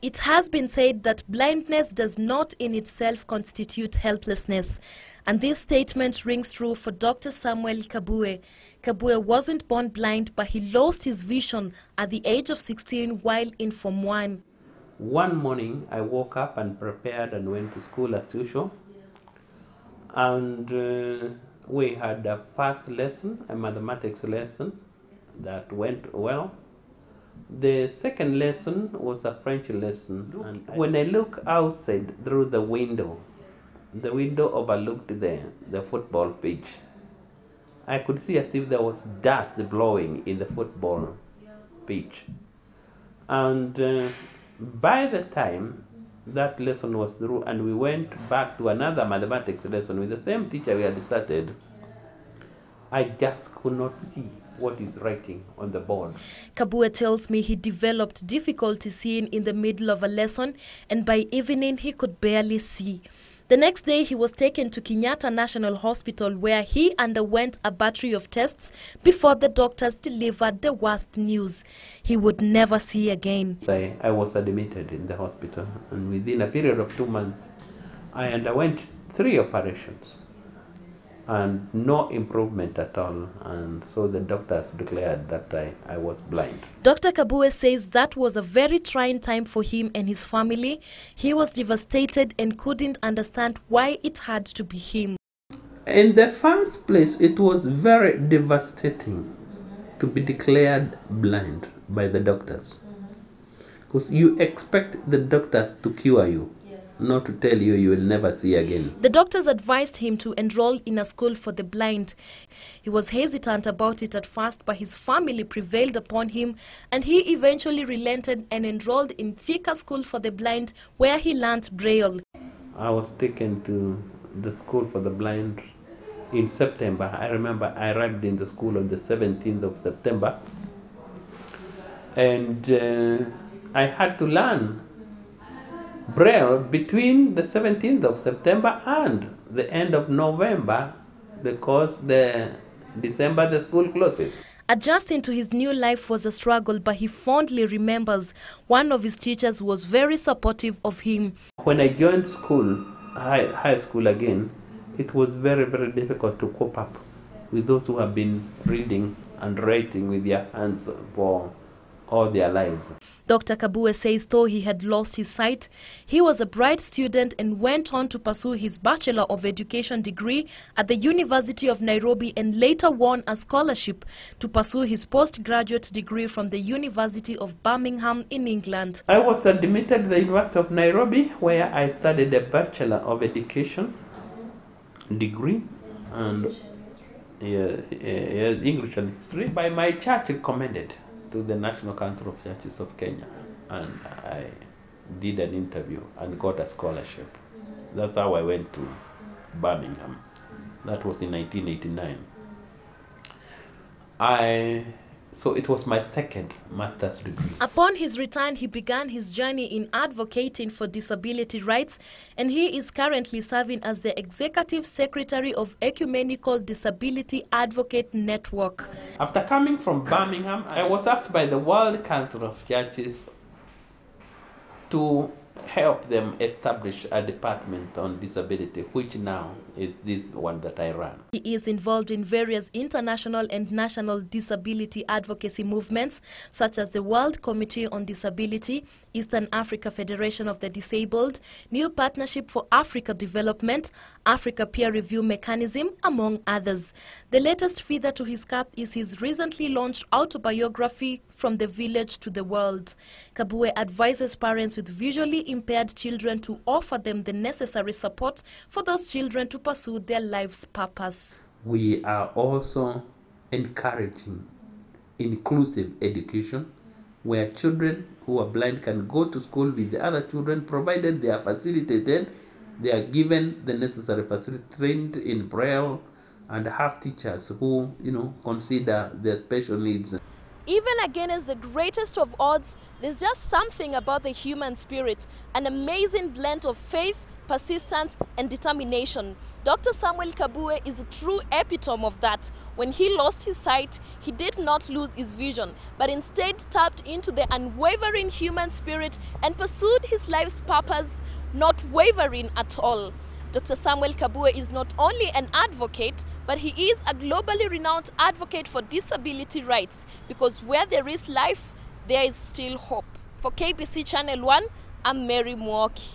It has been said that blindness does not in itself constitute helplessness, and this statement rings true for Dr. Samuel Kabue. Kabue wasn't born blind, but he lost his vision at the age of 16 while in Form 1. One morning, I woke up and prepared and went to school as usual. And we had a first lesson, a mathematics lesson, that went well. The second lesson was a French lesson. And when I look outside through the window overlooked the football pitch. I could see as if there was dust blowing in the football pitch. And by the time that lesson was through and we went back to another mathematics lesson with the same teacher we had started, I just could not see what is writing on the board. Kabue tells me he developed difficulty seeing in the middle of a lesson, and by evening he could barely see. The next day, he was taken to Kenyatta National Hospital, where he underwent a battery of tests before the doctors delivered the worst news. He would never see again. I was admitted in the hospital, and within a period of 2 months, I underwent 3 operations and no improvement at all. And so the doctors declared that I was blind. Dr. Kabue says that was a very trying time for him and his family. He was devastated and couldn't understand why it had to be him. In the first place, it was very devastating to be declared blind by the doctors. Because you expect the doctors to cure you, not to tell you you will never see again. The doctors advised him to enroll in a school for the blind. He was hesitant about it at first, but his family prevailed upon him, and he eventually relented and enrolled in Thika School for the Blind, where he learnt Braille. I was taken to the school for the blind in September. I remember I arrived in the school on the 17th of September, and I had to learn Braille between the 17th of September and the end of November, because December the school closes. Adjusting to his new life was a struggle, but he fondly remembers one of his teachers was very supportive of him. When I joined school, high school again, it was very, very difficult to cope up with those who have been reading and writing with their hands for all their lives. Dr. Kabue says though he had lost his sight, he was a bright student and went on to pursue his Bachelor of Education degree at the University of Nairobi, and later won a scholarship to pursue his postgraduate degree from the University of Birmingham in England. I was admitted at the University of Nairobi, where I studied a Bachelor of Education degree and English and history. By my church recommended to the National Council of Churches of Kenya, and I did an interview and got a scholarship. That's how I went to Birmingham. That was in 1989. So it was my second master's degree. Upon his return, he began his journey in advocating for disability rights, and he is currently serving as the Executive Secretary of Ecumenical Disability Advocate Network. After coming from Birmingham, I was asked by the World Council of Churches to help them establish a department on disability, which now is this one that I run. He is involved in various international and national disability advocacy movements, such as the World Committee on Disability, Eastern Africa Federation of the Disabled, New Partnership for Africa Development, Africa Peer Review Mechanism, among others. The latest feather to his cap is his recently launched autobiography, From the Village to the World. Kabue advises parents with visually impaired children to offer them the necessary support for those children to pursue their life's purpose. We are also encouraging inclusive education, where children who are blind can go to school with the other children, provided they are facilitated, they are given the necessary facility, trained in Braille, and have teachers who, consider their special needs. Even against the greatest of odds, there's just something about the human spirit, an amazing blend of faith, persistence, and determination. Dr. Samuel Kabue is a true epitome of that. When he lost his sight, he did not lose his vision, but instead tapped into the unwavering human spirit and pursued his life's purpose, not wavering at all. Dr. Samuel Kabue is not only an advocate, but he is a globally renowned advocate for disability rights, because where there is life, there is still hope. For KBC Channel 1, I'm Mary Muoki.